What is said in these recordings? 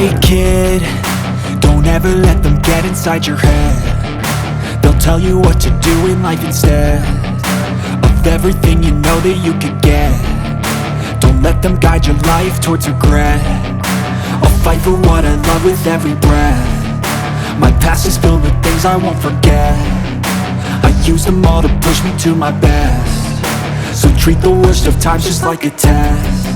Hey kid, don't ever let them get inside your head. They'll tell you what to do in life instead of everything you know that you could get. Don't let them guide your life towards regret. I'll fight for what I love with every breath. My past is filled with things I won't forget. I use them all to push me to my best. So treat the worst of times just like a test.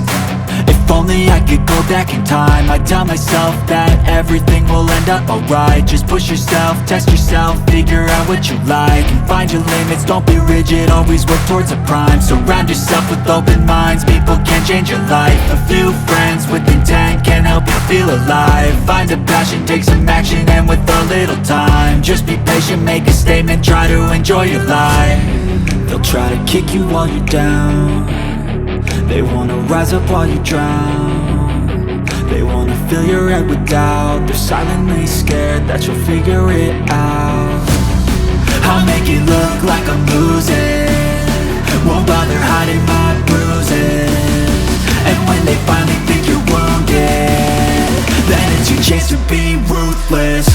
If only I could go back in time, I'd tell myself that everything will end up alright. Just push yourself, test yourself, figure out what you like, and find your limits, don't be rigid, always work towards a prime. Surround yourself with open minds, people can change your life. A few friends with intent can help you feel alive. Find a passion, take some action, and with a little time, just be patient, make a statement, try to enjoy your life. They'll try to kick you while you're down. They wanna rise up while you drown. They wanna fill your head with doubt. They're silently scared that you'll figure it out. I'll make it look like I'm losing, won't bother hiding my bruises. And when they finally think you're wounded, then it's your chance to be ruthless.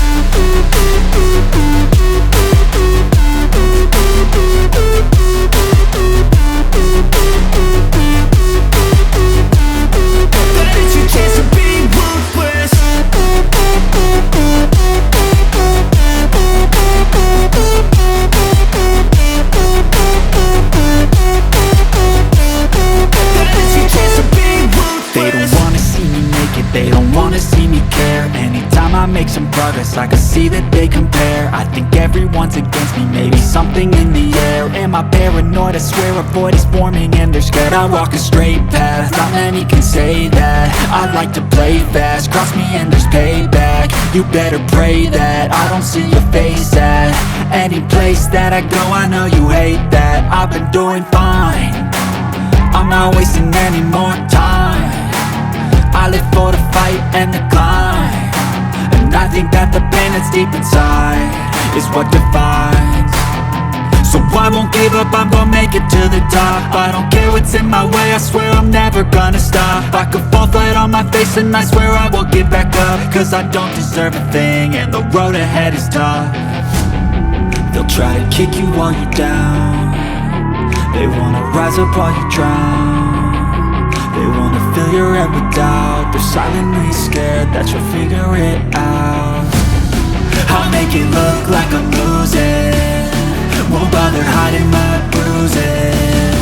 I can see that they compare. I think everyone's against me, maybe something in the air. Am I paranoid? I swear a void is forming and they're scared. I walk a straight path, not many can say that. I like to play fast, cross me and there's payback. You better pray that I don't see your face at any place that I go. I know you hate that. I've been doing fine, I'm not wasting any more time. I live for the fight and the climb, and I think that the pain that's deep inside is what defines. So I won't give up, I'm gonna make it to the top. I don't care what's in my way, I swear I'm never gonna stop. I could fall flat on my face and I swear I will get back up, cause I don't deserve a thing and the road ahead is tough. They'll try to kick you while you're down. They wanna rise up while you drown. They wanna fill your head with doubt. They're silently scared that you'll figure it out. I'll make it look like I'm losing, won't bother hiding my bruises.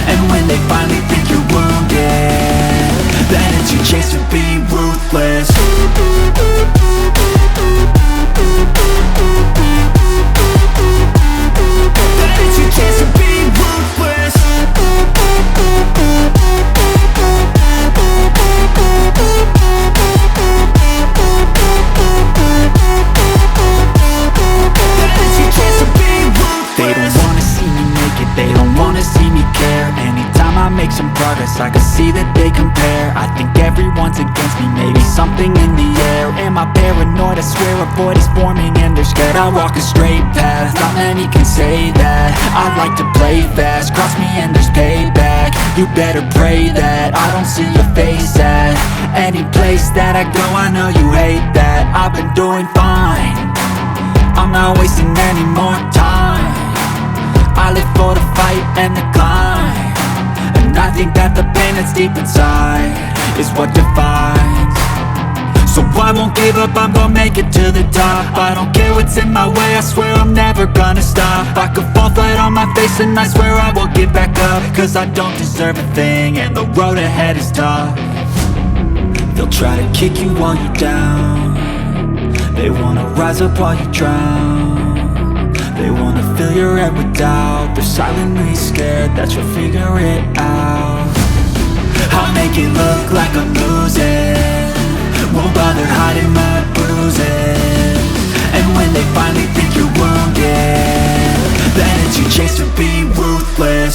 And when they finally think you're wounded, then it's your chance to be ruthless. Then it's your chance to be ruthless. They don't wanna see me naked, they don't wanna see me care. Anytime I make some progress, I can see that they compare. I think everyone's against me, maybe something in the air. Am I paranoid? I swear a void is forming and they're scared. I walk a straight path, not many can say that. I like to play fast, cross me and there's payback. You better pray that I don't see your face at any place that I go. I know you hate that. I've been doing fine, I'm not wasting any more time. I live for the fight and the climb, and I think that the pain that's deep inside is what defines. So I won't give up, I'm gonna make it to the top. I don't care what's in my way, I swear I'm never gonna stop. I could fall flat on my face and I swear I will get back up, cause I don't deserve a thing and the road ahead is tough. They'll try to kick you while you're down. They wanna rise up while you drown. They wanna fill your head with doubt. They're silently scared that you'll figure it out. I'll make it look like I'm losing, won't bother hiding my bruises. And when they finally think you're wounded, then it's your chance to be ruthless.